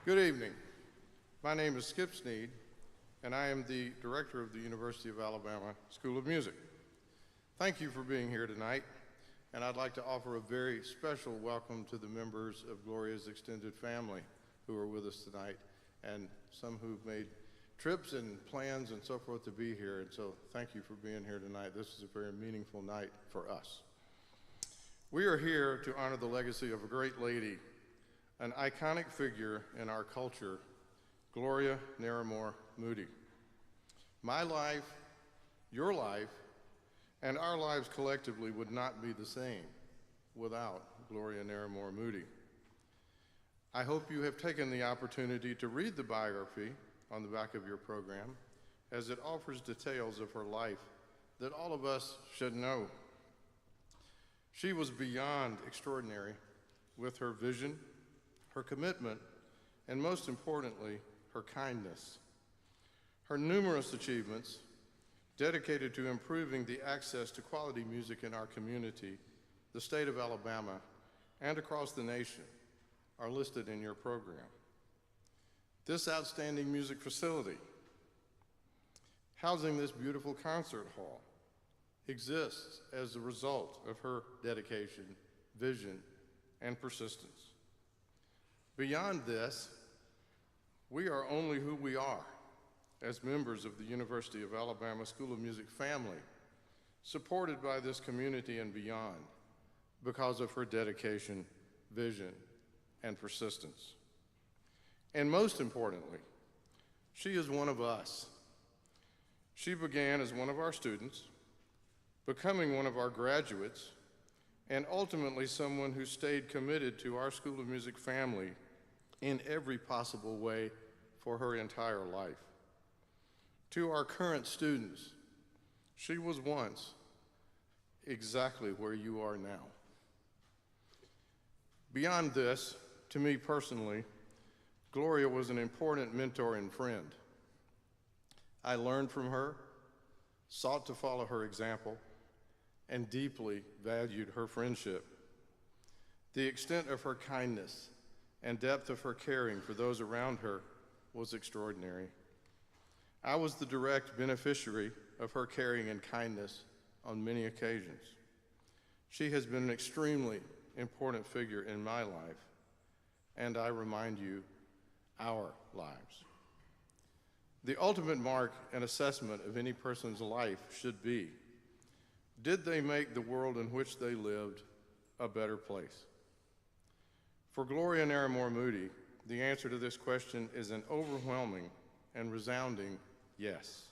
Good evening. My name is Skip Sneed, and I am the director of the University of Alabama School of Music. Thank you for being here tonight, and I'd like to offer a very special welcome to the members of Gloria's extended family who are with us tonight, and some who've made trips and plans and so forth to be here, and so thank you for being here tonight. This is a very meaningful night for us. We are here to honor the legacy of a great lady, an iconic figure in our culture, Gloria Naramore Moody. My life, your life, and our lives collectively would not be the same without Gloria Naramore Moody. I hope you have taken the opportunity to read the biography on the back of your program, as it offers details of her life that all of us should know. She was beyond extraordinary with her vision, her commitment, and most importantly, her kindness. Her numerous achievements, dedicated to improving the access to quality music in our community, the state of Alabama, and across the nation, are listed in your program. This outstanding music facility, housing this beautiful concert hall, exists as a result of her dedication, vision, and persistence. Beyond this, we are only who we are as members of the University of Alabama School of Music family, supported by this community and beyond because of her dedication, vision, and persistence. And most importantly, she is one of us. She began as one of our students, becoming one of our graduates, and ultimately someone who stayed committed to our School of Music family in every possible way for her entire life. To our current students, she was once exactly where you are now. Beyond this, to me personally, Gloria was an important mentor and friend. I learned from her, sought to follow her example, and deeply valued her friendship. The extent of her kindness and depth of her caring for those around her was extraordinary. I was the direct beneficiary of her caring and kindness on many occasions. She has been an extremely important figure in my life, and I remind you, our lives. The ultimate mark and assessment of any person's life should be, did they make the world in which they lived a better place? For Gloria Naramore Moody, the answer to this question is an overwhelming and resounding yes,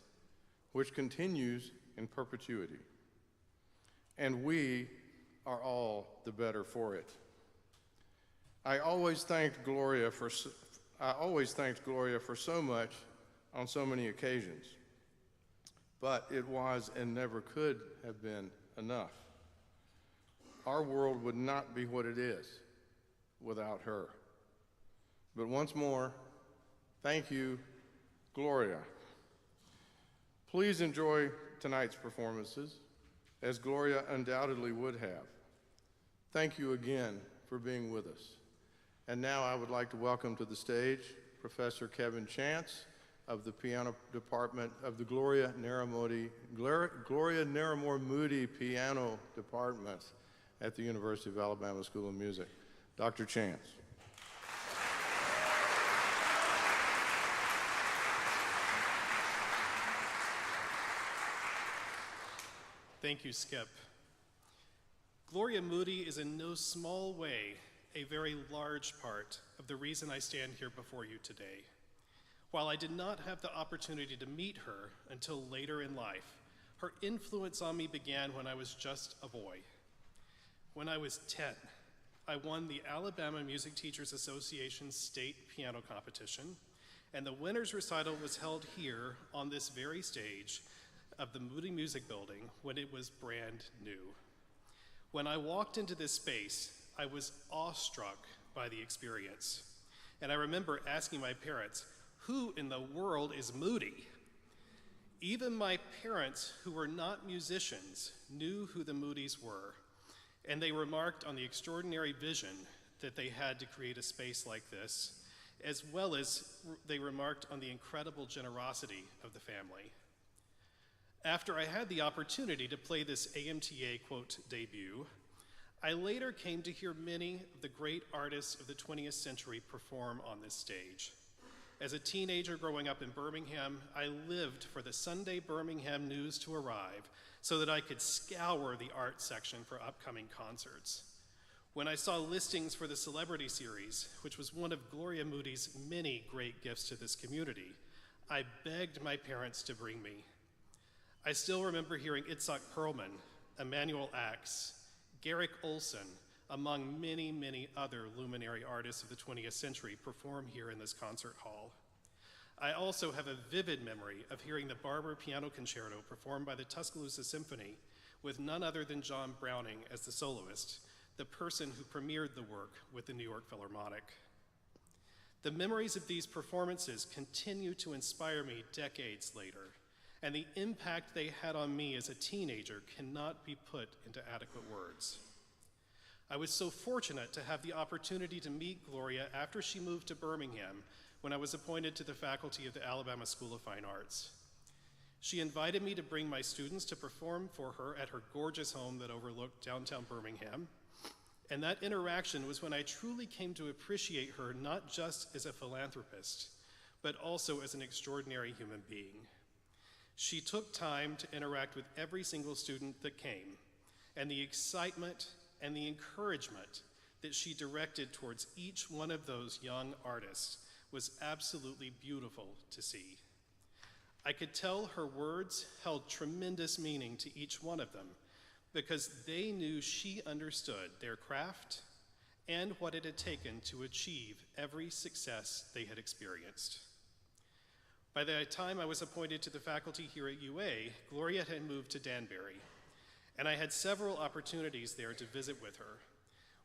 which continues in perpetuity. And we are all the better for it. I always thanked Gloria for so much on so many occasions, but it was and never could have been enough. Our world would not be what it is without her. But once more, thank you, Gloria. Please enjoy tonight's performances, as Gloria undoubtedly would have. Thank you again for being with us. And now I would like to welcome to the stage Professor Kevin Chance of the piano department of the Gloria Naramore Moody Piano Department at the University of Alabama School of Music. Dr. Chance. Thank you, Skip. Gloria Moody is in no small way a very large part of the reason I stand here before you today. While I did not have the opportunity to meet her until later in life, her influence on me began when I was just a boy. When I was 10, I won the Alabama Music Teachers Association state piano competition, and the winner's recital was held here on this very stage of the Moody Music Building when it was brand new. When I walked into this space, I was awestruck by the experience. And I remember asking my parents, who in the world is Moody? Even my parents, who were not musicians, knew who the Moodys were, and they remarked on the extraordinary vision that they had to create a space like this, as well as they remarked on the incredible generosity of the family. After I had the opportunity to play this AMTA, quote, debut, I later came to hear many of the great artists of the 20th century perform on this stage. As a teenager growing up in Birmingham, I lived for the Sunday Birmingham news to arrive so that I could scour the art section for upcoming concerts. When I saw listings for the Celebrity Series, which was one of Gloria Moody's many great gifts to this community, I begged my parents to bring me. I still remember hearing Itzhak Perlman, Emanuel Ax, Garrick Olson, among many, many other luminary artists of the 20th century perform here in this concert hall. I also have a vivid memory of hearing the Barber Piano Concerto performed by the Tuscaloosa Symphony with none other than John Browning as the soloist, the person who premiered the work with the New York Philharmonic. The memories of these performances continue to inspire me decades later, and the impact they had on me as a teenager cannot be put into adequate words. I was so fortunate to have the opportunity to meet Gloria after she moved to Birmingham when I was appointed to the faculty of the Alabama School of Fine Arts. She invited me to bring my students to perform for her at her gorgeous home that overlooked downtown Birmingham. And that interaction was when I truly came to appreciate her not just as a philanthropist, but also as an extraordinary human being. She took time to interact with every single student that came, and the excitement and the encouragement that she directed towards each one of those young artists was absolutely beautiful to see. I could tell her words held tremendous meaning to each one of them because they knew she understood their craft and what it had taken to achieve every success they had experienced. By the time I was appointed to the faculty here at UA, Gloria had moved to Danbury, and I had several opportunities there to visit with her.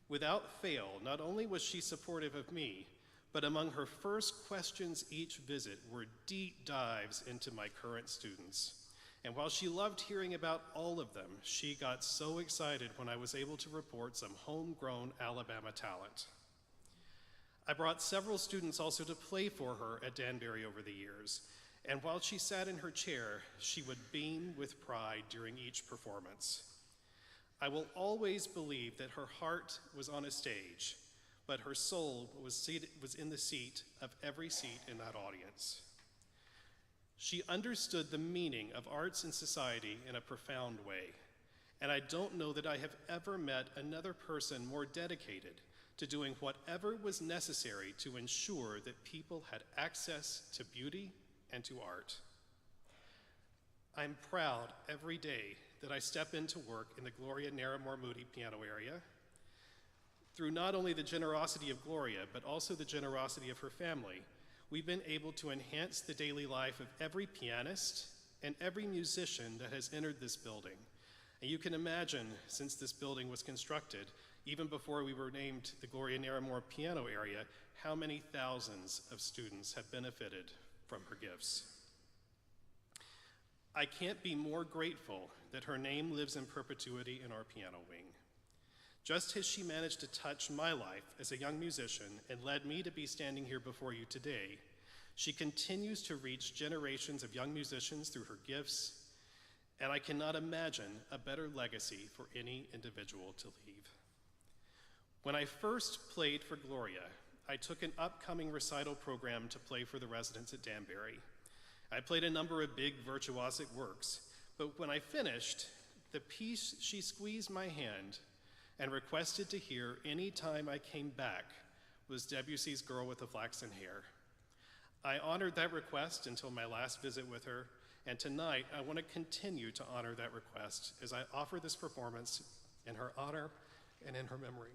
Without fail, not only was she supportive of me, but among her first questions each visit were deep dives into my current students. And while she loved hearing about all of them, she got so excited when I was able to report some homegrown Alabama talent. I brought several students also to play for her at Danbury over the years, and while she sat in her chair, she would beam with pride during each performance. I will always believe that her heart was on a stage, but her soul was in the seat of every seat in that audience. She understood the meaning of arts and society in a profound way, and I don't know that I have ever met another person more dedicated to doing whatever was necessary to ensure that people had access to beauty and to art. I'm proud every day that I step into work in the Gloria Moody piano area. Through not only the generosity of Gloria, but also the generosity of her family, we've been able to enhance the daily life of every pianist and every musician that has entered this building. And you can imagine, since this building was constructed, even before we were named the Gloria Naramore Piano Area, how many thousands of students have benefited from her gifts. I can't be more grateful that her name lives in perpetuity in our piano wing. Just as she managed to touch my life as a young musician and led me to be standing here before you today, she continues to reach generations of young musicians through her gifts, and I cannot imagine a better legacy for any individual to leave. When I first played for Gloria, I took an upcoming recital program to play for the residents at Danbury. I played a number of big virtuosic works, but when I finished, the piece she squeezed my hand and requested to hear any time I came back was Debussy's Girl with the Flaxen Hair. I honored that request until my last visit with her, and tonight I want to continue to honor that request as I offer this performance in her honor and in her memory.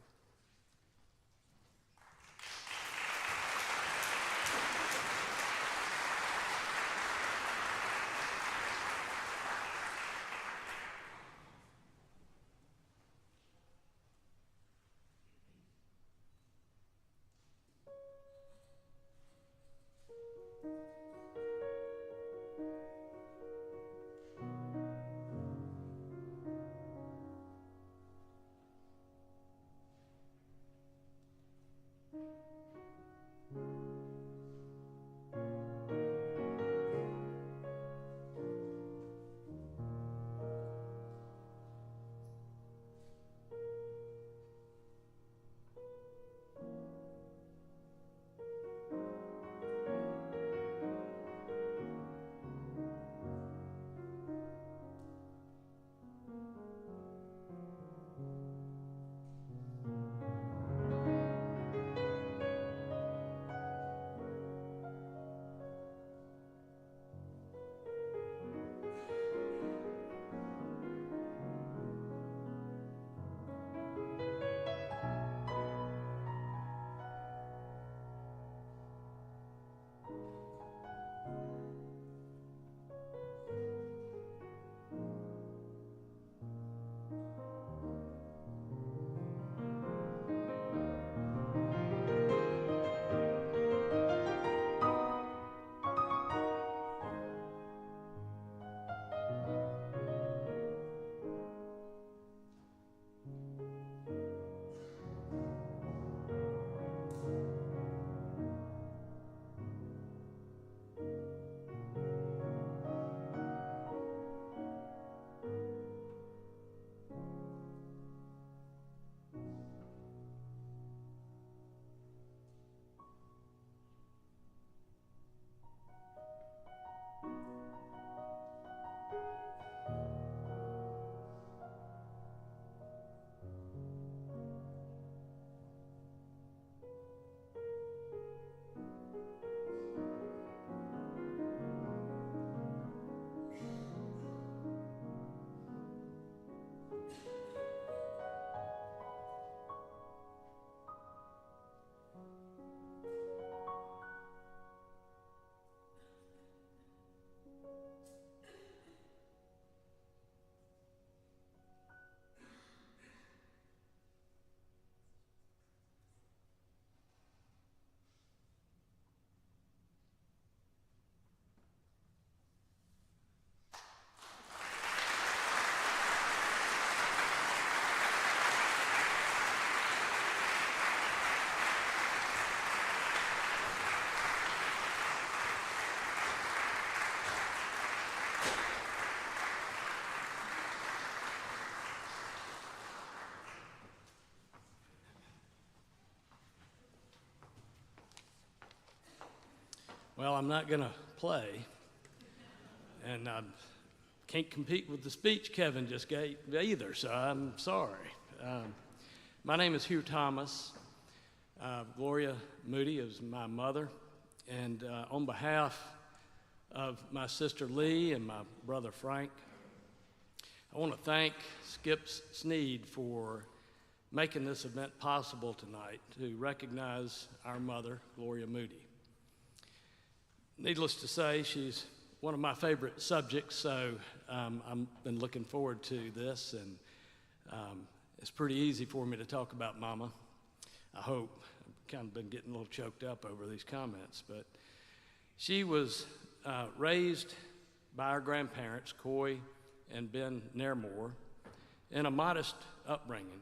Well, I'm not going to play, and I can't compete with the speech Kevin just gave either, so I'm sorry. My name is Hugh Thomas. Gloria Moody is my mother, and on behalf of my sister Lee and my brother Frank, I want to thank Skip Sneed for making this event possible tonight to recognize our mother, Gloria Moody. Needless to say, she's one of my favorite subjects, so I've been looking forward to this, and it's pretty easy for me to talk about Mama, I hope. I've kind of been getting a little choked up over these comments, but she was raised by our grandparents, Coy and Ben Nairmore, in a modest upbringing.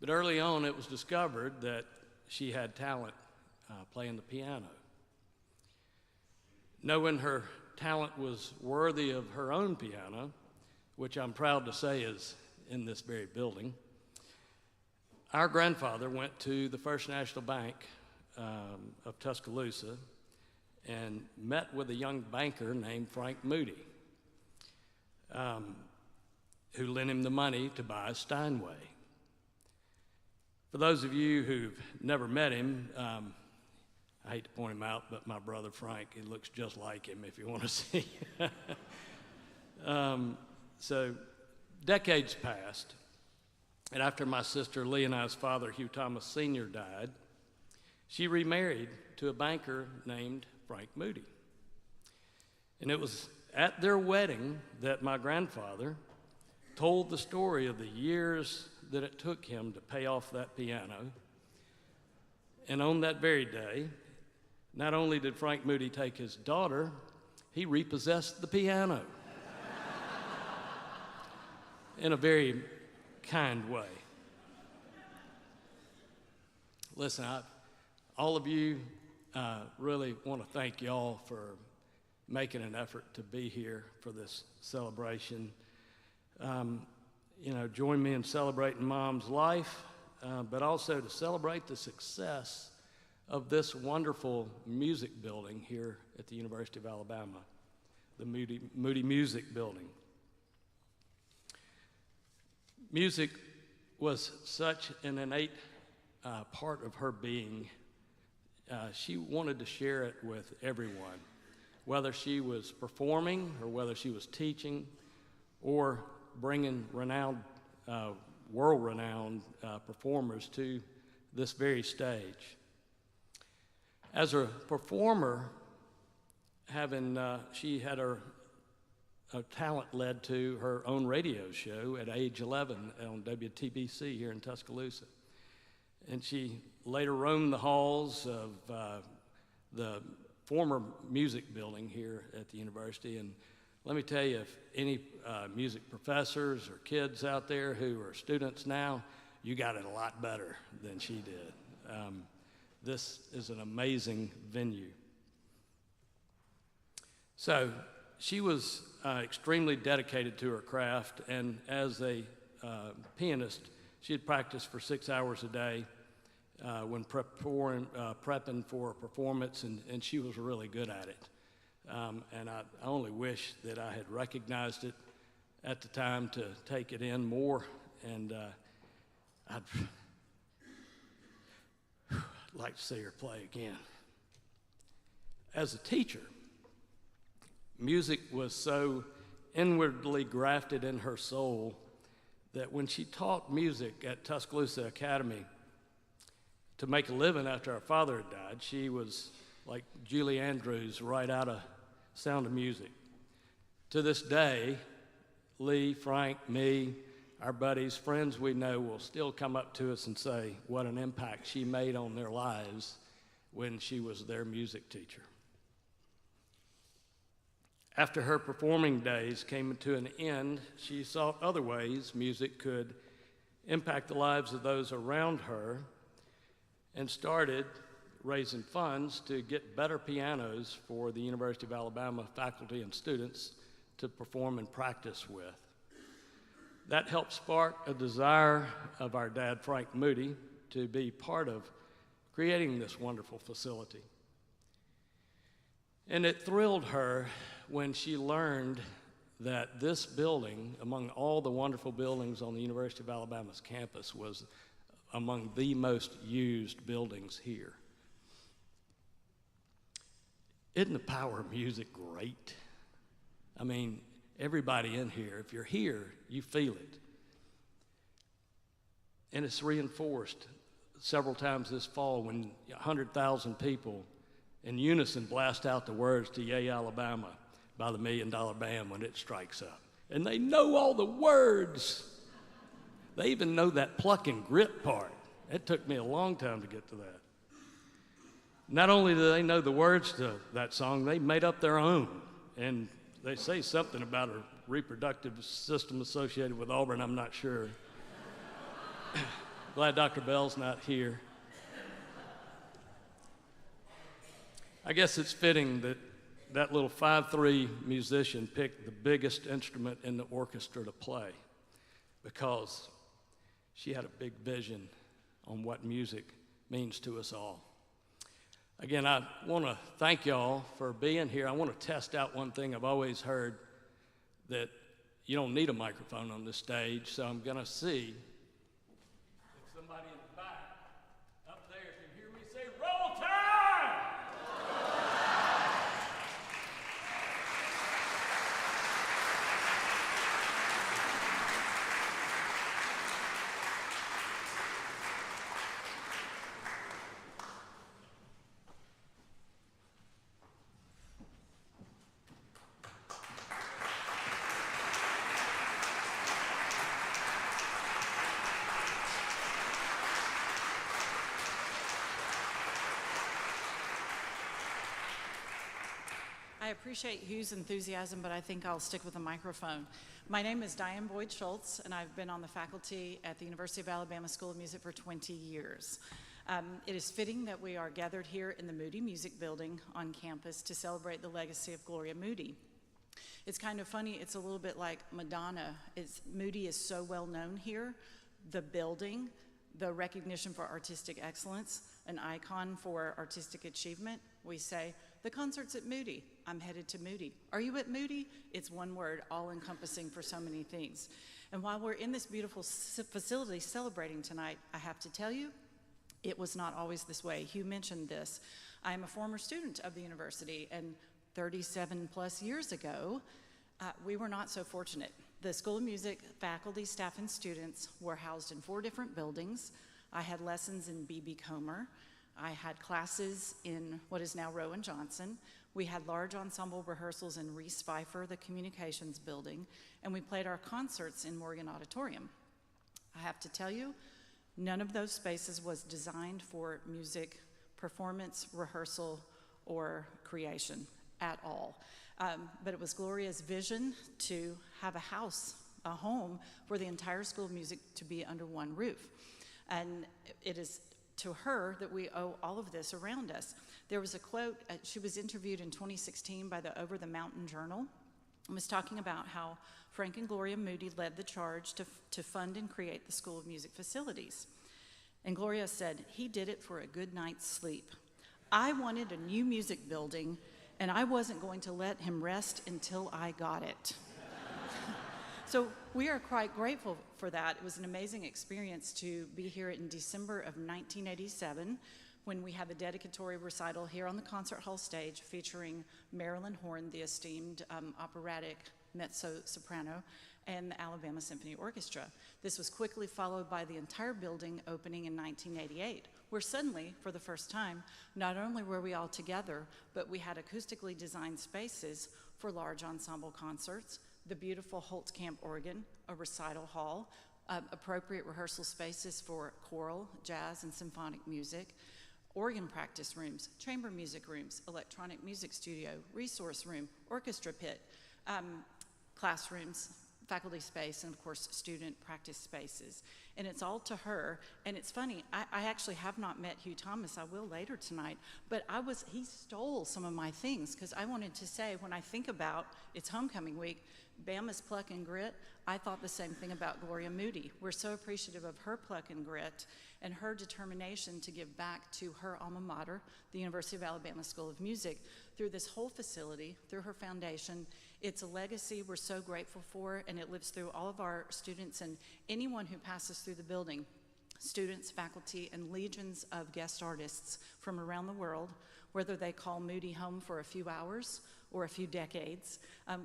But early on, it was discovered that she had talent playing the piano. Knowing her talent was worthy of her own piano, which I'm proud to say is in this very building, our grandfather went to the First National Bank of Tuscaloosa and met with a young banker named Frank Moody, who lent him the money to buy a Steinway. For those of you who've never met him, I hate to point him out, but my brother Frank, he looks just like him if you want to see. So decades passed, and after my sister Lee and I's father, Hugh Thomas Sr., died, she remarried to a banker named Frank Moody. And it was at their wedding that my grandfather told the story of the years that it took him to pay off that piano. And on that very day, not only did Frank Moody take his daughter, he repossessed the piano in a very kind way. Listen, all of you really want to thank y'all for making an effort to be here for this celebration. Join me in celebrating Mom's life, but also to celebrate the success of this wonderful music building here at the University of Alabama, the Moody Music Building. Music was such an innate part of her being. She wanted to share it with everyone, whether she was performing or whether she was teaching or bringing world-renowned performers to this very stage. As a performer, she had her talent led to her own radio show at age 11 on WTBC here in Tuscaloosa. And she later roamed the halls of the former music building here at the university. And let me tell you, if any music professors or kids out there who are students now, you got it a lot better than she did. This is an amazing venue. So she was extremely dedicated to her craft, and as a pianist, she had practiced for 6 hours a day when prepping for a performance, and she was really good at it. And I only wish that I had recognized it at the time to take it in more, and I'd like to see her play again. As a teacher, music was so inwardly grafted in her soul that when she taught music at Tuscaloosa Academy to make a living after our father had died, she was like Julie Andrews right out of Sound of Music. To this day, Lee, Frank, me, our buddies, friends we know will still come up to us and say what an impact she made on their lives when she was their music teacher. After her performing days came to an end, she sought other ways music could impact the lives of those around her and started raising funds to get better pianos for the University of Alabama faculty and students to perform and practice with. That helped spark a desire of our dad, Frank Moody, to be part of creating this wonderful facility. And it thrilled her when she learned that this building, among all the wonderful buildings on the University of Alabama's campus, was among the most used buildings here. Isn't the power of music great? I mean, everybody in here, if you're here, you feel it. And it's reinforced several times this fall when 100,000 people in unison blast out the words to Yay Alabama by the $1 Million Band when it strikes up. And they know all the words. They even know that pluck and grit part. It took me a long time to get to that. Not only do they know the words to that song, they made up their own. And they say something about a reproductive system associated with Auburn, I'm not sure. Glad Dr. Bell's not here. I guess it's fitting that that little 5'3" musician picked the biggest instrument in the orchestra to play, because she had a big vision on what music means to us all. Again, I want to thank y'all for being here. I want to test out one thing I've always heard, that you don't need a microphone on this stage, so I'm going to see if somebody in the back up there can hear me say, "Roll time!" I appreciate Hugh's enthusiasm, but I think I'll stick with the microphone. My name is Diane Boyd Schultz, and I've been on the faculty at the University of Alabama School of Music for 20 years. It is fitting that we are gathered here in the Moody Music Building on campus to celebrate the legacy of Gloria Moody. It's kind of funny, it's a little bit like Madonna. Moody is so well known here. The building, the recognition for artistic excellence, an icon for artistic achievement. We say, the concert's at Moody. I'm headed to Moody. Are you at Moody? It's one word, all-encompassing for so many things. And while we're in this beautiful facility celebrating tonight, I have to tell you, it was not always this way. Hugh mentioned this. I am a former student of the university, and 37 plus years ago, we were not so fortunate. The School of Music faculty, staff, and students were housed in 4 different buildings. I had lessons in B.B. Comer. I had classes in what is now Rowan Johnson. We had large ensemble rehearsals in Reese Pfeiffer, the communications building, and we played our concerts in Morgan Auditorium. I have to tell you, none of those spaces was designed for music, performance, rehearsal, or creation at all. But it was Gloria's vision to have a house, a home, for the entire School of Music to be under one roof. And it is to her that we owe all of this around us. There was a quote, she was interviewed in 2016 by the Over the Mountain Journal, and was talking about how Frank and Gloria Moody led the charge to fund and create the School of Music facilities. And Gloria said, he did it for a good night's sleep. I wanted a new music building, and I wasn't going to let him rest until I got it. So we are quite grateful for that. It was an amazing experience to be here in December of 1987 when we had the dedicatory recital here on the concert hall stage featuring Marilyn Horne, the esteemed operatic mezzo-soprano, and the Alabama Symphony Orchestra. This was quickly followed by the entire building opening in 1988, where suddenly, for the first time, not only were we all together, but we had acoustically designed spaces for large ensemble concerts, the beautiful Holtzkamp organ, a recital hall, appropriate rehearsal spaces for choral, jazz, and symphonic music, organ practice rooms, chamber music rooms, electronic music studio, resource room, orchestra pit, classrooms, faculty space, and of course student practice spaces. And it's all to her. And it's funny, I actually have not met Hugh Thomas. I will later tonight, but he stole some of my things, because I wanted to say, when I think about it's homecoming week, Bama's pluck and grit, I thought the same thing about Gloria Moody. We're so appreciative of her pluck and grit and her determination to give back to her alma mater, the University of Alabama School of Music, through this whole facility, through her foundation. It's a legacy we're so grateful for, and it lives through all of our students and anyone who passes through the building. Students, faculty, and legions of guest artists from around the world, whether they call Moody home for a few hours or a few decades,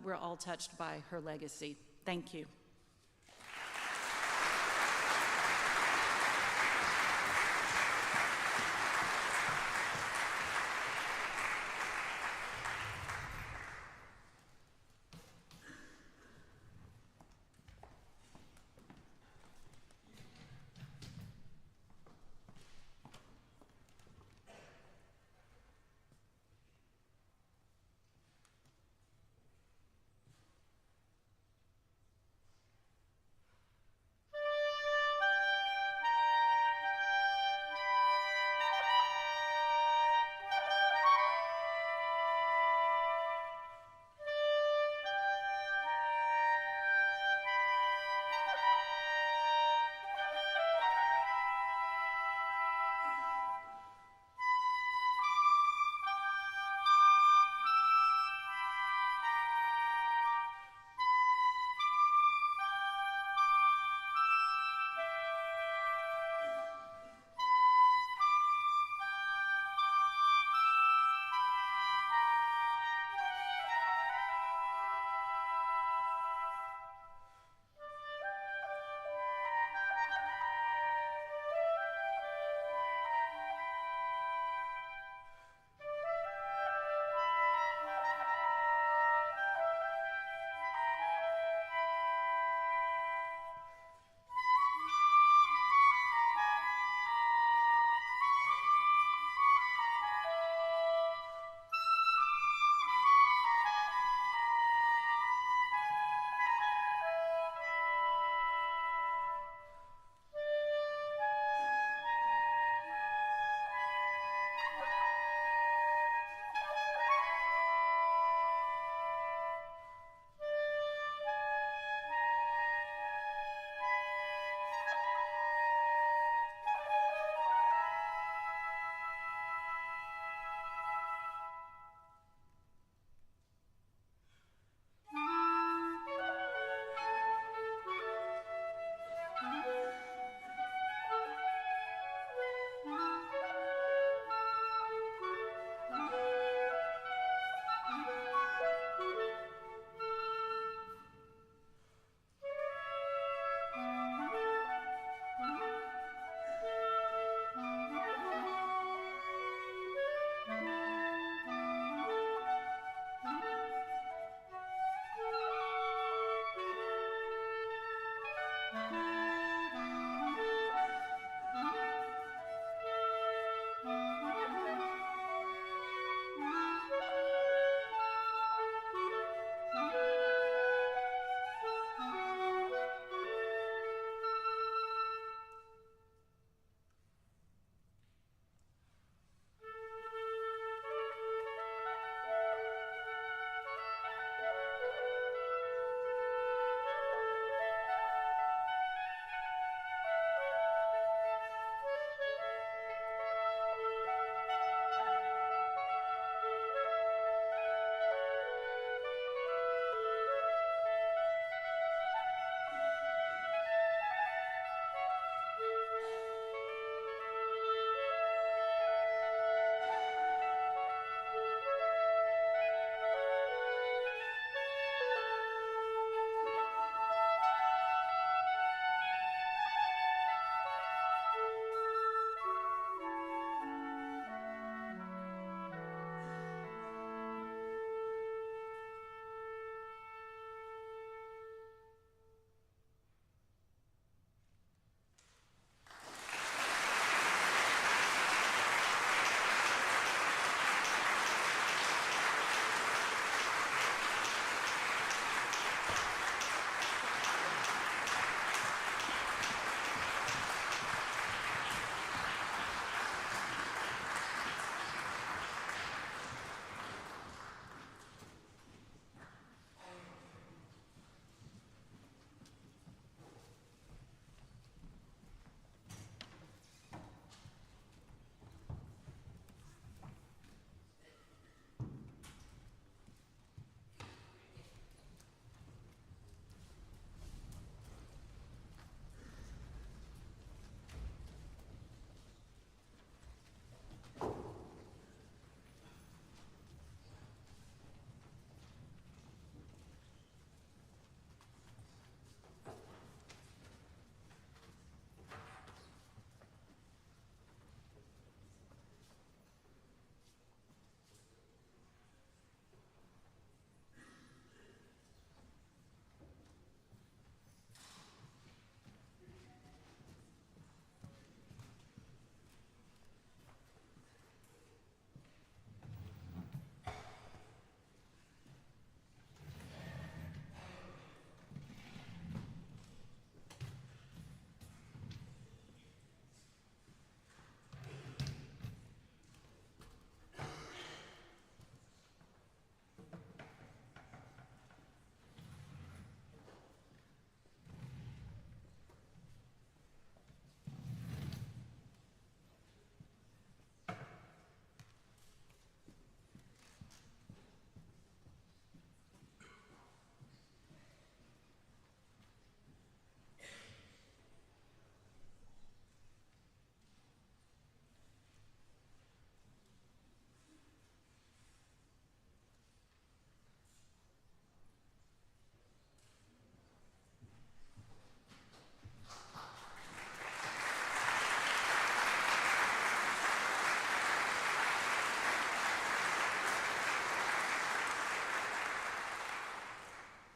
we're all touched by her legacy. Thank you.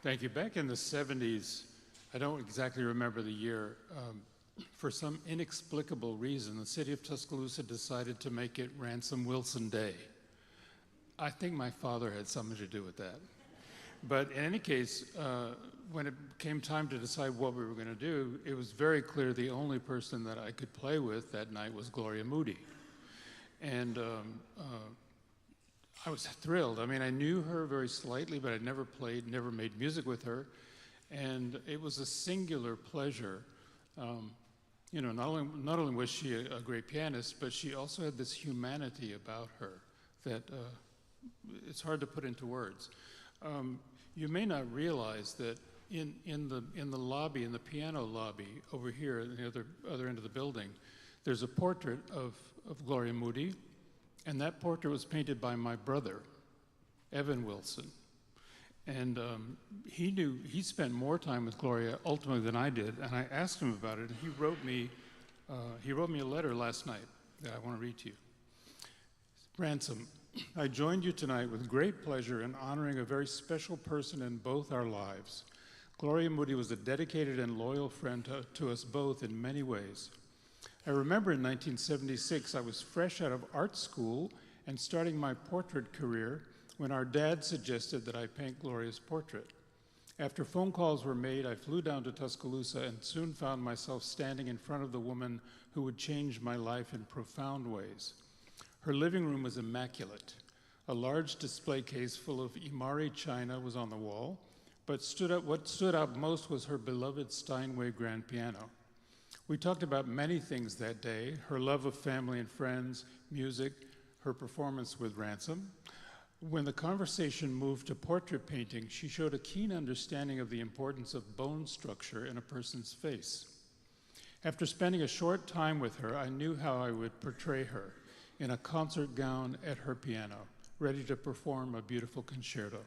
Thank you. Back in the 70s, I don't exactly remember the year, for some inexplicable reason, the city of Tuscaloosa decided to make it Ransom Wilson Day. I think my father had something to do with that. But in any case, when it came time to decide what we were going to do, it was very clear the only person that I could play with that night was Gloria Moody. And I was thrilled. I mean, I knew her very slightly, but I'd never played, never made music with her. And it was a singular pleasure. You know, not only was she a great pianist, but she also had this humanity about her that it's hard to put into words. You may not realize that in the lobby, in the piano lobby over here at the other end of the building, there's a portrait of Gloria Moody, and that portrait was painted by my brother, Evan Wilson. And he spent more time with Gloria ultimately than I did, and I asked him about it, and he wrote me a letter last night that I want to read to you. Ransom, I joined you tonight with great pleasure in honoring a very special person in both our lives. Gloria Moody was a dedicated and loyal friend to us both in many ways. I remember in 1976, I was fresh out of art school and starting my portrait career when our dad suggested that I paint Gloria's portrait. After phone calls were made, I flew down to Tuscaloosa and soon found myself standing in front of the woman who would change my life in profound ways. Her living room was immaculate. A large display case full of Imari china was on the wall, but what stood out most was her beloved Steinway grand piano. We talked about many things that day: her love of family and friends, music, her performance with Ransom. When the conversation moved to portrait painting, she showed a keen understanding of the importance of bone structure in a person's face. After spending a short time with her, I knew how I would portray her in a concert gown at her piano, ready to perform a beautiful concerto.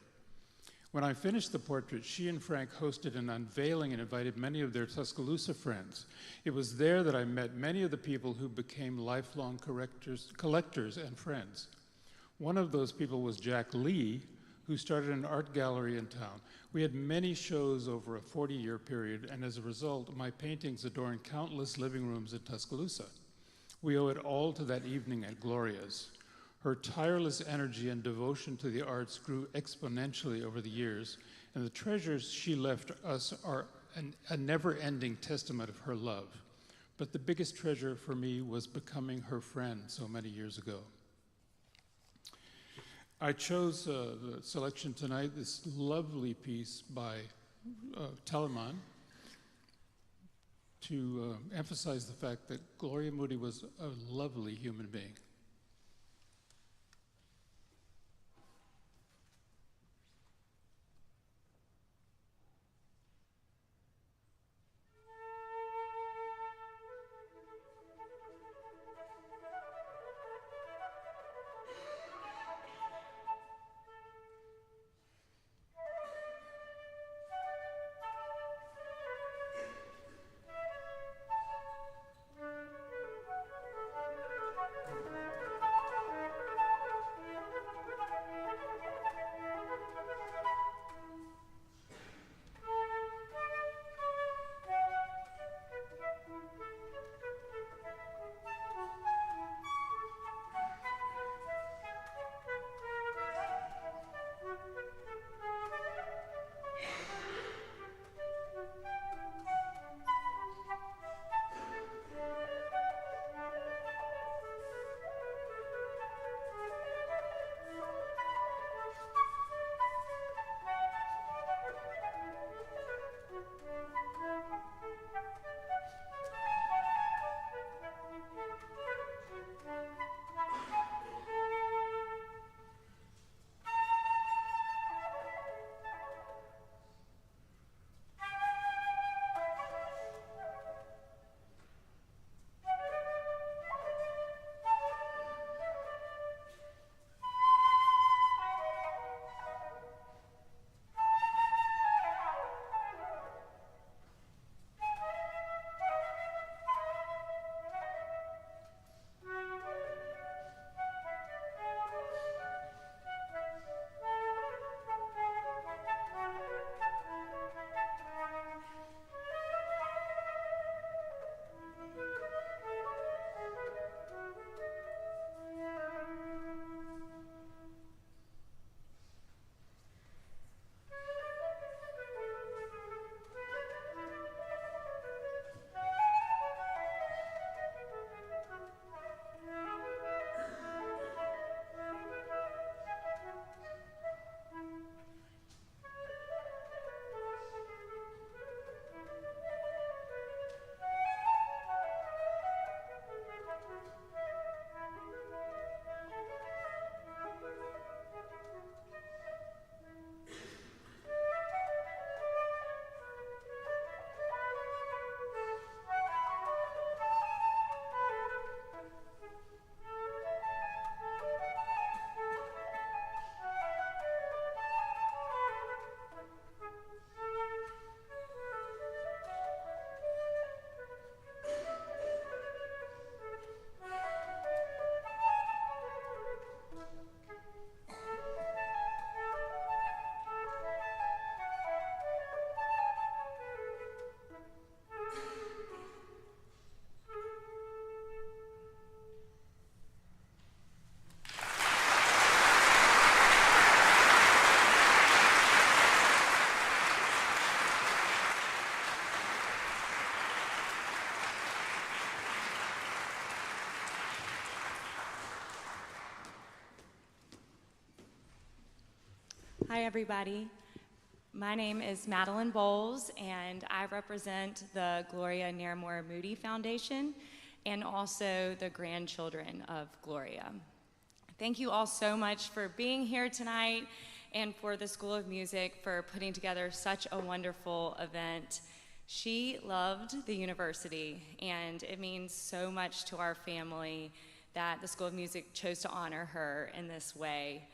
When I finished the portrait, she and Frank hosted an unveiling and invited many of their Tuscaloosa friends. It was there that I met many of the people who became lifelong collectors and friends. One of those people was Jack Lee, who started an art gallery in town. We had many shows over a 40-year period, and as a result, my paintings adorn countless living rooms in Tuscaloosa. We owe it all to that evening at Gloria's. Her tireless energy and devotion to the arts grew exponentially over the years, and the treasures she left us are a never-ending testament of her love. But the biggest treasure for me was becoming her friend so many years ago. I chose the selection tonight, this lovely piece by Telemann, to emphasize the fact that Gloria Moody was a lovely human being. Hi, everybody. My name is Madeline Bowles, and I represent the Gloria Moody Foundation and also the grandchildren of Gloria. Thank you all so much for being here tonight and for the School of Music for putting together such a wonderful event. She loved the university, and it means so much to our family that the School of Music chose to honor her in this way.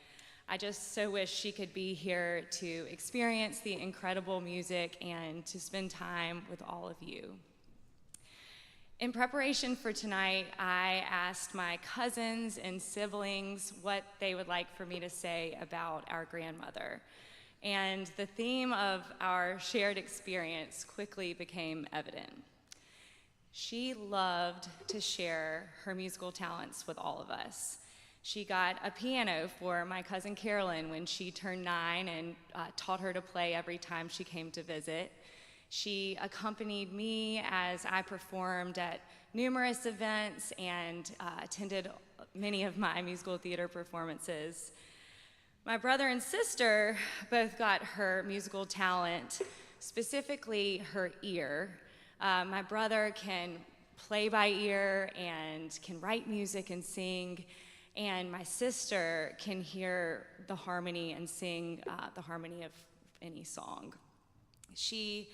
I just so wish she could be here to experience the incredible music and to spend time with all of you. In preparation for tonight, I asked my cousins and siblings what they would like for me to say about our grandmother. And the theme of our shared experience quickly became evident. She loved to share her musical talents with all of us. She got a piano for my cousin Carolyn when she turned 9 and taught her to play every time she came to visit. She accompanied me as I performed at numerous events and attended many of my musical theater performances. My brother and sister both got her musical talent, specifically her ear. My brother can play by ear and can write music and sing, and my sister can hear the harmony and sing the harmony of any song. She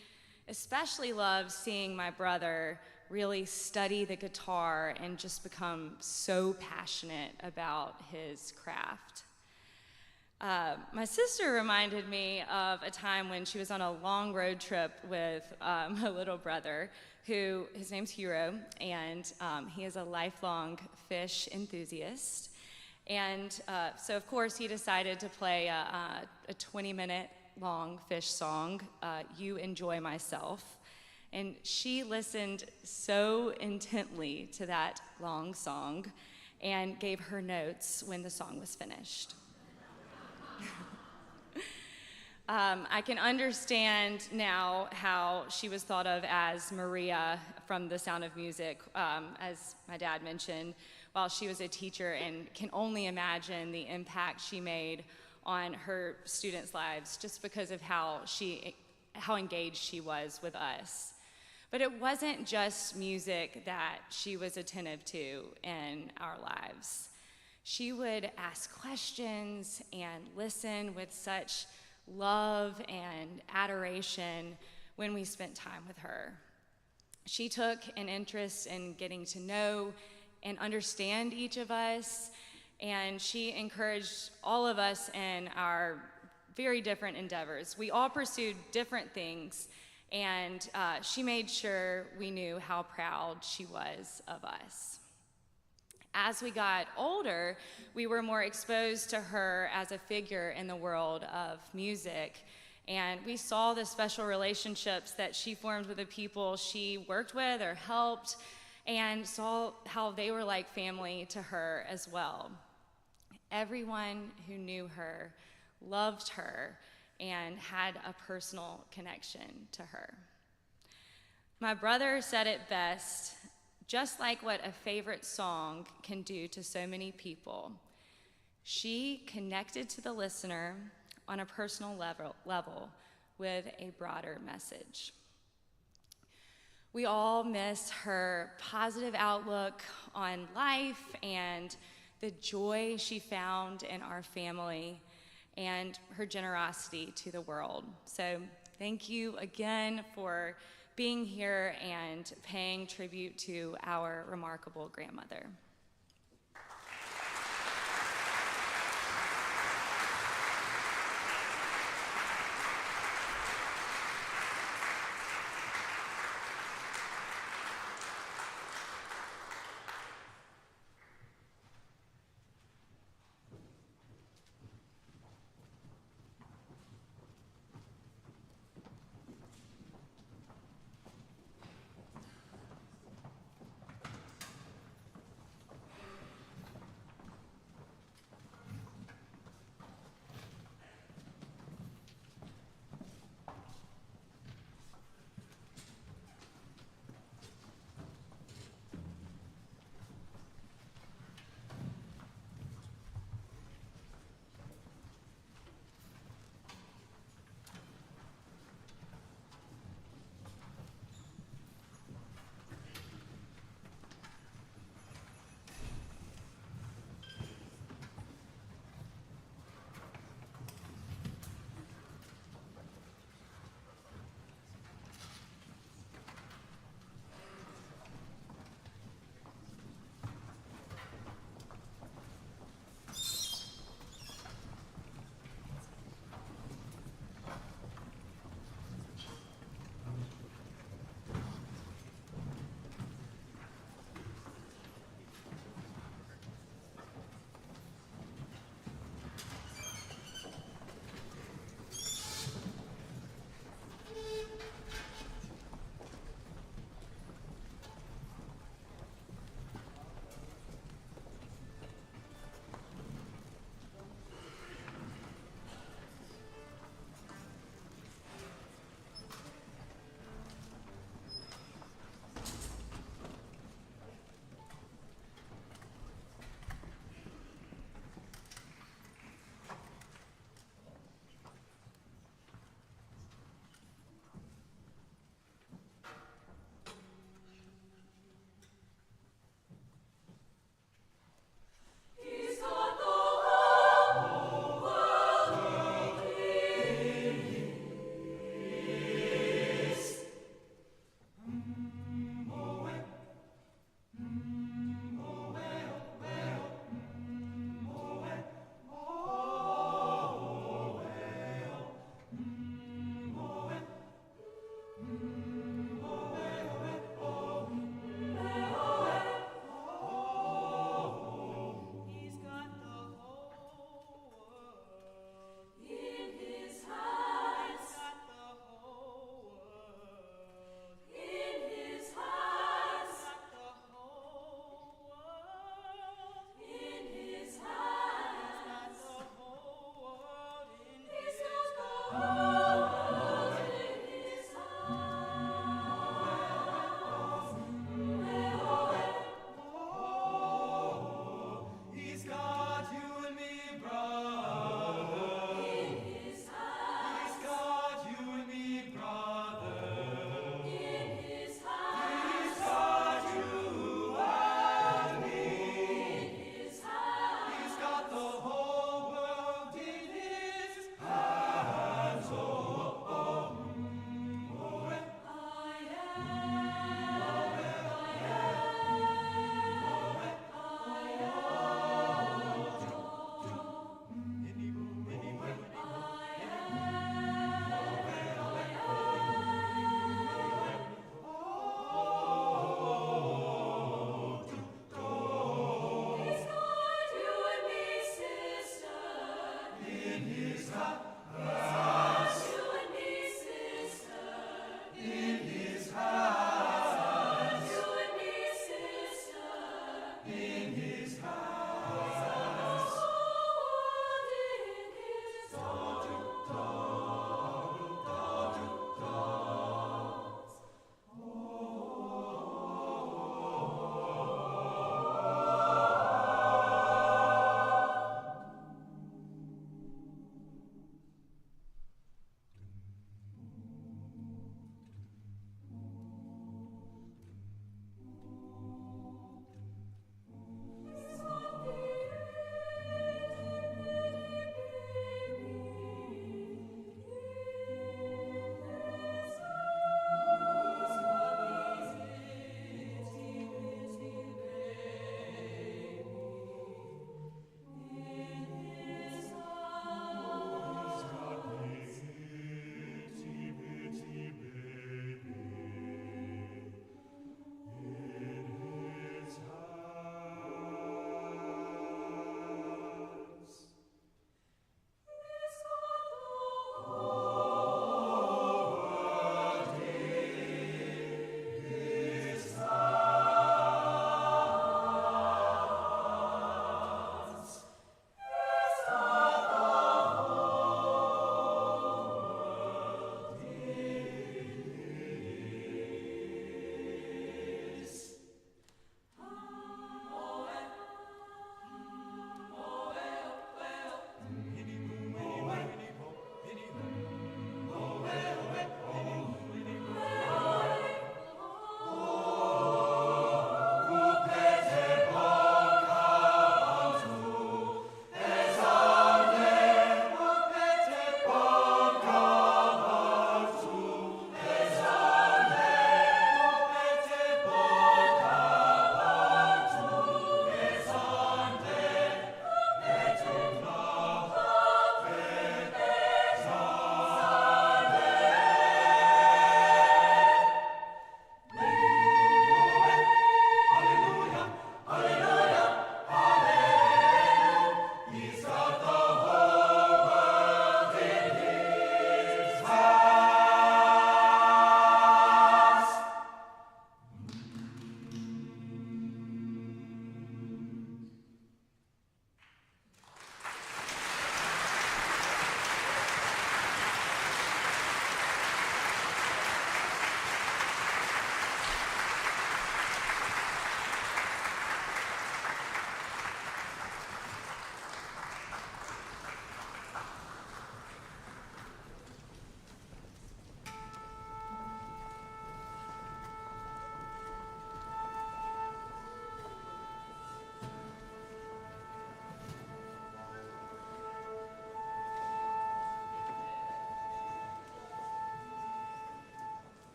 especially loves seeing my brother really study the guitar and just become so passionate about his craft. My sister reminded me of a time when she was on a long road trip with my little brother, who, his name's Hero, and he is a lifelong fish enthusiast. And so, of course, he decided to play a 20-minute long fish song, You Enjoy Myself. And she listened so intently to that long song and gave her notes when the song was finished. I can understand now how she was thought of as Maria from The Sound of Music, as my dad mentioned, while she was a teacher, and can only imagine the impact she made on her students' lives just because of how engaged she was with us. But it wasn't just music that she was attentive to in our lives. She would ask questions and listen with such love and adoration when we spent time with her. She took an interest in getting to know and understand each of us, and she encouraged all of us in our very different endeavors. We all pursued different things, and she made sure we knew how proud she was of us. As we got older, we were more exposed to her as a figure in the world of music, and we saw the special relationships that she formed with the people she worked with or helped, and saw how they were like family to her as well. Everyone who knew her loved her and had a personal connection to her. My brother said it best, just like what a favorite song can do to so many people. She connected to the listener on a personal level with a broader message. We all miss her positive outlook on life and the joy she found in our family and her generosity to the world. So thank you again for being here and paying tribute to our remarkable grandmother.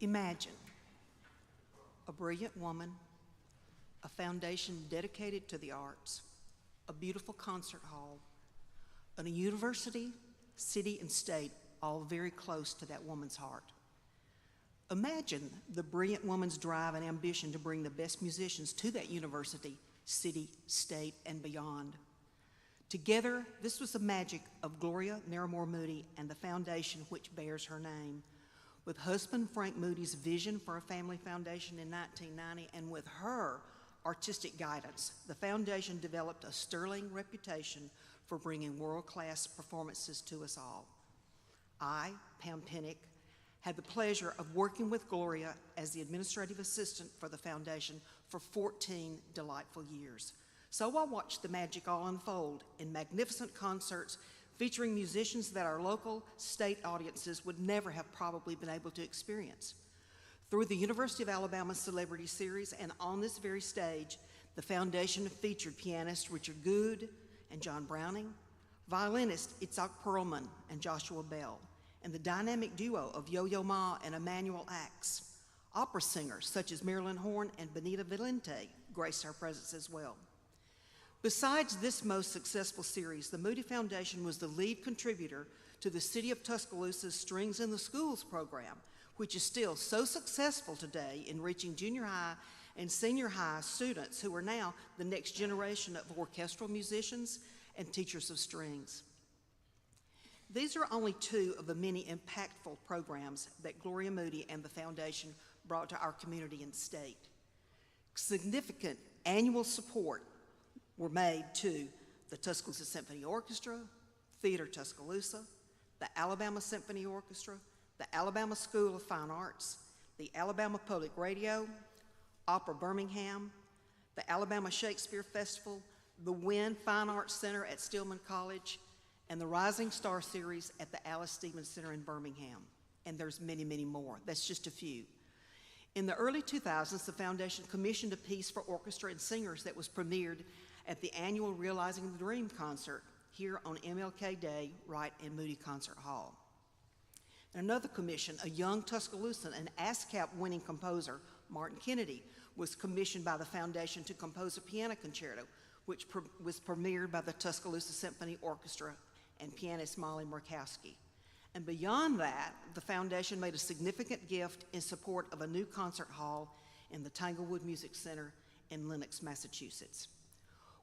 Imagine a brilliant woman, a foundation dedicated to the arts, a beautiful concert hall, and a university, city, and state all very close to that woman's heart. Imagine the brilliant woman's drive and ambition to bring the best musicians to that university, city, state, and beyond. Together, this was the magic of Gloria Naramore Moody and the foundation which bears her name. With husband Frank Moody's vision for a family foundation in 1990, and with her artistic guidance, the foundation developed a sterling reputation for bringing world-class performances to us all. I, Pam Pennick, had the pleasure of working with Gloria as the administrative assistant for the foundation for 14 delightful years. So I watched the magic all unfold in magnificent concerts featuring musicians that our local, state audiences would never have probably been able to experience. Through the University of Alabama Celebrity Series and on this very stage, the foundation featured pianist Richard Good and John Browning, violinist Itzhak Perlman and Joshua Bell, and the dynamic duo of Yo-Yo Ma and Emmanuel Axe. Opera singers such as Marilyn Horne and Benita Valente graced our presence as well. Besides this most successful series, the Moody Foundation was the lead contributor to the City of Tuscaloosa's Strings in the Schools program, which is still so successful today in reaching junior high and senior high students who are now the next generation of orchestral musicians and teachers of strings. These are only two of the many impactful programs that Gloria Moody and the Foundation brought to our community and state. Significant annual support were made to the Tuscaloosa Symphony Orchestra, Theater Tuscaloosa, the Alabama Symphony Orchestra, the Alabama School of Fine Arts, the Alabama Public Radio, Opera Birmingham, the Alabama Shakespeare Festival, the Wynn Fine Arts Center at Stillman College, and the Rising Star Series at the Alice Stevens Center in Birmingham. And there's many, many more. That's just a few. In the early 2000s, the Foundation commissioned a piece for orchestra and singers that was premiered at the annual Realizing the Dream concert here on MLK Day right in Moody Concert Hall. Another commission, a young Tuscaloosan and ASCAP-winning composer, Martin Kennedy, was commissioned by the Foundation to compose a piano concerto, which was premiered by the Tuscaloosa Symphony Orchestra and pianist Molly Murkowski. And beyond that, the Foundation made a significant gift in support of a new concert hall in the Tanglewood Music Center in Lenox, Massachusetts.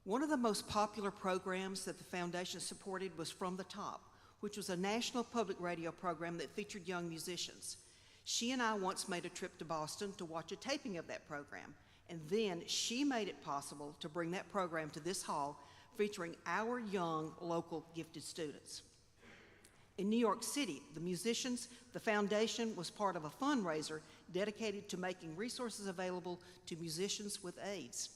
One of the most popular programs that the Foundation supported was From the Top, which was a national public radio program that featured young musicians. She and I once made a trip to Boston to watch a taping of that program, and then she made it possible to bring that program to this hall featuring our young local gifted students. In New York City, the Foundation was part of a fundraiser dedicated to making resources available to musicians with AIDS.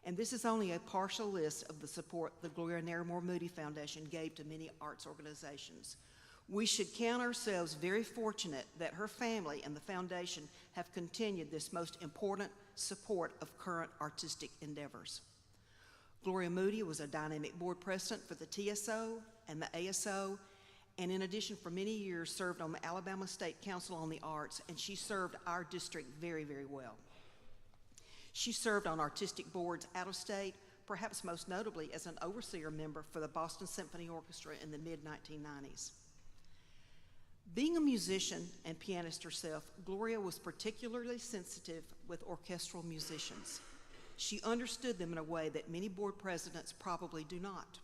And this is only a partial list of the support the Gloria Naramore Moody Foundation gave to many arts organizations. We should count ourselves very fortunate that her family and the Foundation have continued this most important support of current artistic endeavors. Gloria Moody was a dynamic board president for the TSO and the ASO, and in addition, for many years served on the Alabama State Council on the Arts, and she served our district very, very well. She served on artistic boards out of state, perhaps most notably as an overseer member for the Boston Symphony Orchestra in the mid-1990s. Being a musician and pianist herself, Gloria was particularly sensitive with orchestral musicians. She understood them in a way that many board presidents probably do not.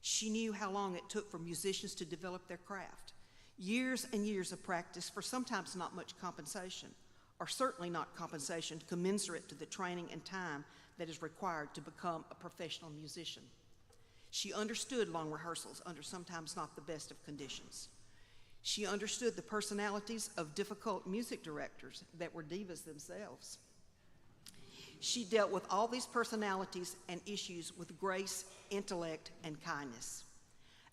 She knew how long it took for musicians to develop their craft. Years and years of practice for sometimes not much compensation, or certainly not compensation commensurate to the training and time that is required to become a professional musician. She understood long rehearsals under sometimes not the best of conditions. She understood the personalities of difficult music directors that were divas themselves. She dealt with all these personalities and issues with grace, intellect, and kindness.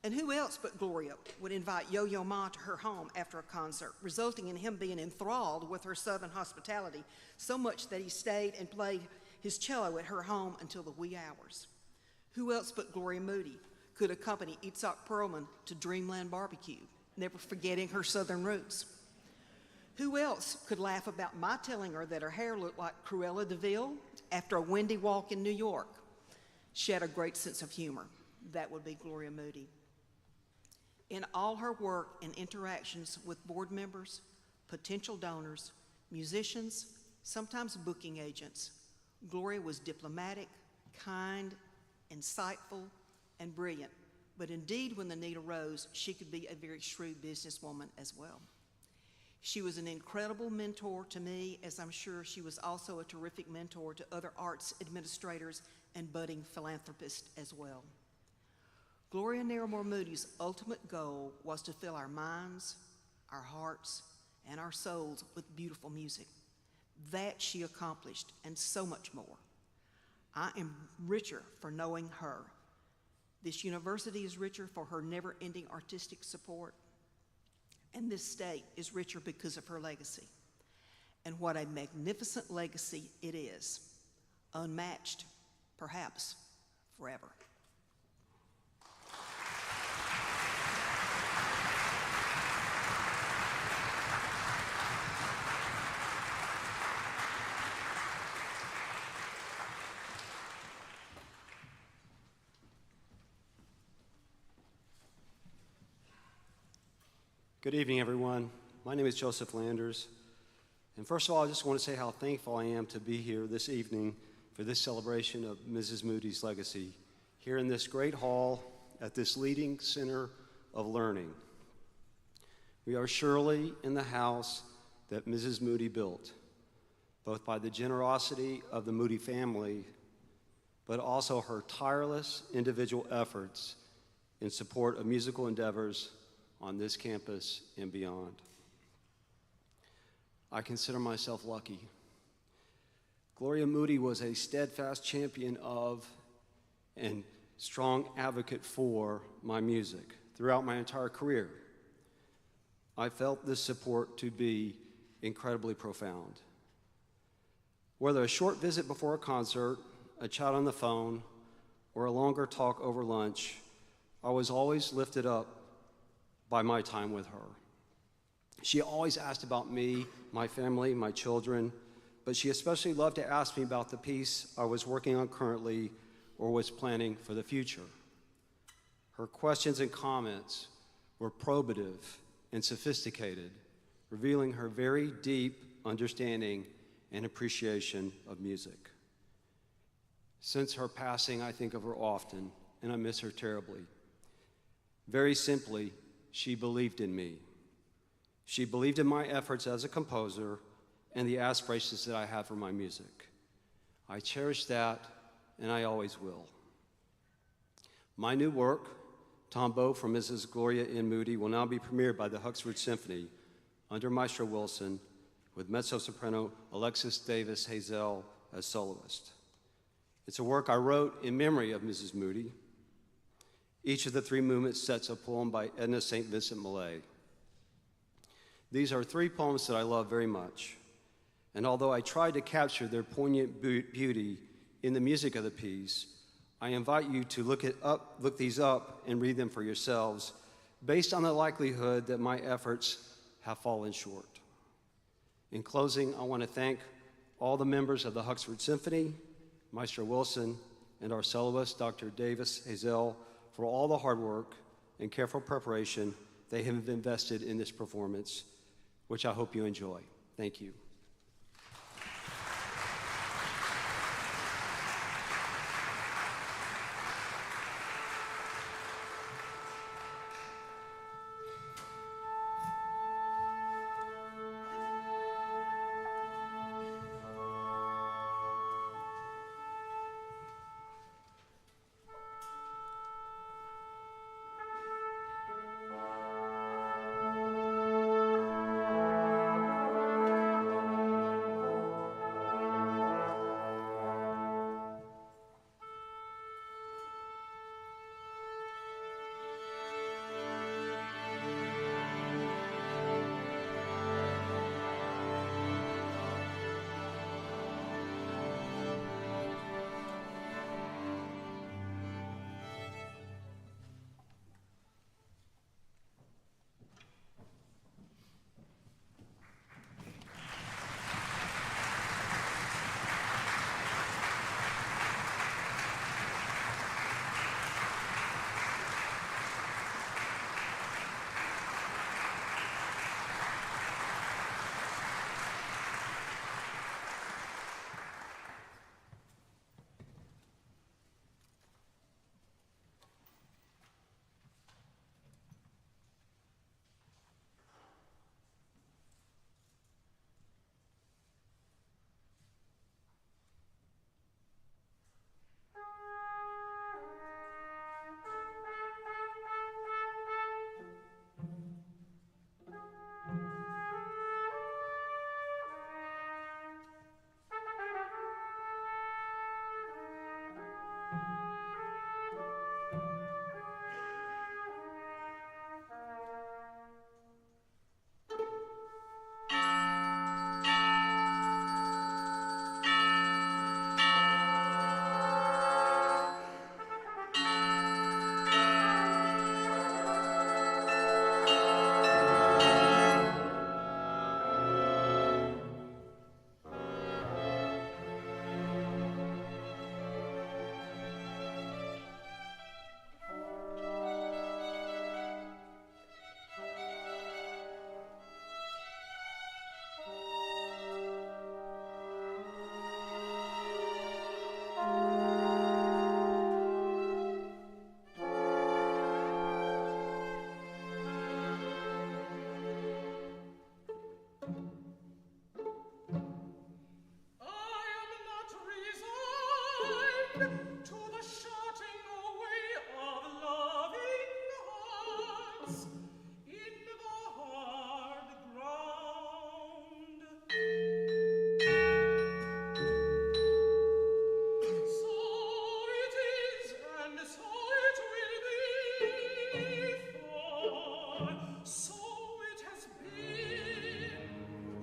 And who else but Gloria would invite Yo-Yo Ma to her home after a concert, resulting in him being enthralled with her southern hospitality so much that he stayed and played his cello at her home until the wee hours? Who else but Gloria Moody could accompany Itzhak Perlman to Dreamland Barbecue, never forgetting her southern roots? Who else could laugh about my telling her that her hair looked like Cruella de Vil after a windy walk in New York? She had a great sense of humor. That would be Gloria Moody. In all her work and interactions with board members, potential donors, musicians, sometimes booking agents, Gloria was diplomatic, kind, insightful, and brilliant. But indeed, when the need arose, she could be a very shrewd businesswoman as well. She was an incredible mentor to me, as I'm sure she was also a terrific mentor to other arts administrators and budding philanthropists as well. Gloria Naramore Moody's ultimate goal was to fill our minds, our hearts, and our souls with beautiful music. That she accomplished, and so much more. I am richer for knowing her. This university is richer for her never-ending artistic support, and this state is richer because of her legacy. And what a magnificent legacy it is, unmatched, perhaps forever. Good evening, everyone. My name is Joseph Landers. And first of all, I just want to say how thankful I am to be here this evening for this celebration of Mrs. Moody's legacy, here in this great hall at this leading center of learning. We are surely in the house that Mrs. Moody built, both by the generosity of the Moody family, but also her tireless individual efforts in support of musical endeavors on this campus and beyond. I consider myself lucky. Gloria Moody was a steadfast champion of and strong advocate for my music throughout my entire career. I felt this support to be incredibly profound. Whether a short visit before a concert, a chat on the phone, or a longer talk over lunch, I was always lifted up by my time with her. She always asked about me, my family, my children, but she especially loved to ask me about the piece I was working on currently or was planning for the future. Her questions and comments were probative and sophisticated, revealing her very deep understanding and appreciation of music. Since her passing, I think of her often, and I miss her terribly. Very simply, she believed in me. She believed in my efforts as a composer and the aspirations that I have for my music. I cherish that, and I always will. My new work, Tombeau for Mrs. Gloria N. Moody, will now be premiered by the Huxford Symphony under Maestro Wilson with mezzo-soprano Alexis Davis Hazel as soloist. It's a work I wrote in memory of Mrs. Moody. Each of the three movements sets a poem by Edna St. Vincent Millay. These are three poems that I love very much, and although I tried to capture their poignant beauty in the music of the piece, I invite you to look these up and read them for yourselves, based on the likelihood that my efforts have fallen short. In closing, I want to thank all the members of the Huxford Symphony, Maestro Wilson, and our soloist, Dr. Davis Hazel, for all the hard work and careful preparation they have invested in this performance, which I hope you enjoy. Thank you. So it has been